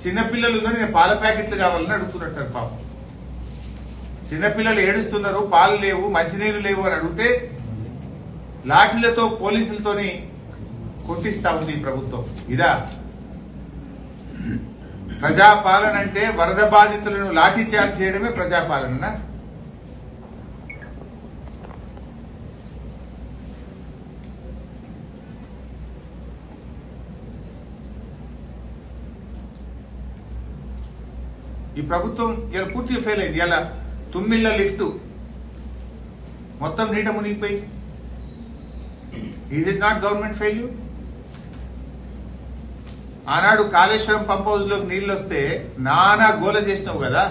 చిన్నపిల్లలు నేను పాల ప్యాకెట్లు కావాలని అడుగుతున్నట్టు పాపం. చిన్నపిల్లలు ఏడుస్తున్నారు, పాలు లేవు, మంచినీళ్ళు లేవు అని అడిగితే లాఠీలతో పోలీసులతోని కొట్టిస్తా ఉంది ఈ ప్రభుత్వం. ఇదా ప్రజాపాలన? అంటే వరద బాధితులను లాఠీ చార్జ్ చేయడమే ప్రజాపాలన? ఈ ప్రభుత్వం ఇలా పూర్తిగా ఫెయిల్ అయింది. ఇలా తుమ్మిళ్ళ లిఫ్ట్ మొత్తం నీట మునిగిపోయింది. Is it not government failure? ఆనాడు కాళేశ్వరం పంప్ హౌస్ లోకి నీళ్లు వస్తే నానా గోల చేసినావు కదా,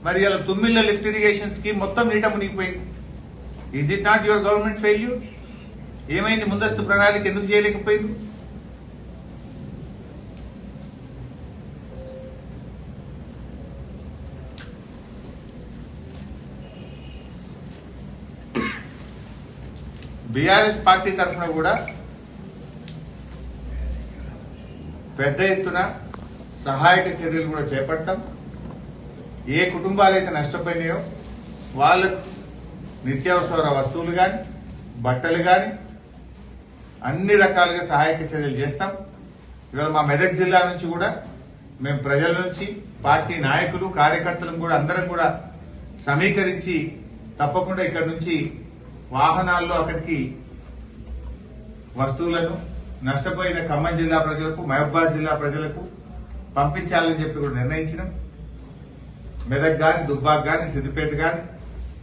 మరి ఇలా తుమ్మిళ్ళ లిఫ్ట్ ఇరిగేషన్ స్కీమ్ మొత్తం నీట మునిగిపోయింది. Is it not your government failure? ఏమైంది? ముందస్తు ప్రణాళిక ఎందుకు చేయలేకపోయింది? బీఆర్ఎస్ పార్టీ తరఫున కూడా పెద్ద ఎత్తున సహాయక చర్యలు కూడా చేపడతాం. ఏ కుటుంబాలైతే నష్టపోయినాయో వాళ్ళకు నిత్యావసర వస్తువులు కానీ, బట్టలు కానీ అన్ని రకాలుగా సహాయక చర్యలు చేస్తాం. ఇవాళ మా మెదక్ జిల్లా నుంచి కూడా మేము ప్రజల నుంచి, పార్టీ నాయకులు, కార్యకర్తలను కూడా అందరం కూడా సమీకరించి తప్పకుండా ఇక్కడ నుంచి వాహనాల్లో అక్కడికి వస్తువులను నష్టపోయిన ఖమ్మం జిల్లా ప్రజలకు, మహబూబాద్ జిల్లా ప్రజలకు పంపించాలని చెప్పి కూడా నిర్ణయించినాం. మెదక్ గాని, దుబ్బాక్ గాని, సిద్దిపేట గాని,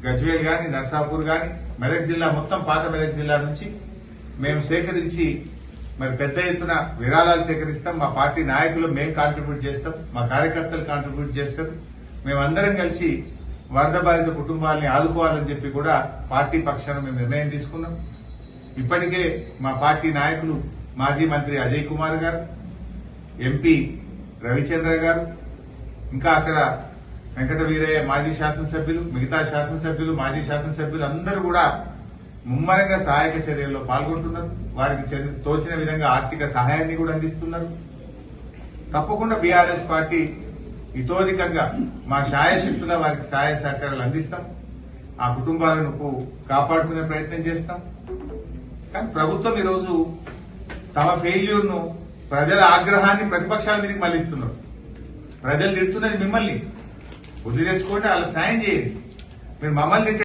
గజ్వేల్ గాని, నర్సాపూర్ గాని, మెదక్ జిల్లా మొత్తం పాత మెదక్ జిల్లా నుంచి మేము సేకరించి మరి పెద్ద ఎత్తున విరాళాలు సేకరిస్తాం. మా పార్టీ నాయకులు మేము కాంట్రిబ్యూట్ చేస్తాం, మా కార్యకర్తలు కాంట్రిబ్యూట్ చేస్తారు. మేమందరం కలిసి వరద బాధిత కుటుంబాలని ఆదుకోవాలని చెప్పి కూడా పార్టీ పక్షాన మేము నిర్ణయం తీసుకున్నాం. ఇప్పటికే మా పార్టీ నాయకులు మాజీ మంత్రి అజయ్ కుమార్ గారు, ఎంపీ రవిచంద్ర గారు, ఇంకా అక్కడ వెంకట వీరయ్య మాజీ శాసనసభ్యులు, మిగతా శాసనసభ్యులు, మాజీ శాసనసభ్యులు అందరూ కూడా ముమ్మరంగా సహాయక చర్యల్లో పాల్గొంటున్నారు. వారికి తోచిన విధంగా ఆర్థిక సహాయాన్ని కూడా అందిస్తున్నారు. తప్పకుండా బీఆర్ఎస్ పార్టీ ఇతోధికంగా మా శాయశక్తుల వారికి సహాయ సహకారాలు అందిస్తాం. ఆ కుటుంబాలను కాపాడుకునే ప్రయత్నం చేస్తాం. కానీ ప్రభుత్వం ఈరోజు తమ ఫెయిల్యూర్ ను, ప్రజల ఆగ్రహాన్ని ప్రతిపక్షాల మీదకి మళ్లిస్తున్నారు. ప్రజలు తిడుతున్నది మిమ్మల్ని. బుద్ధి తెచ్చుకోండి, వాళ్ళకి సాయం చేయండి. మీరు మమ్మల్ని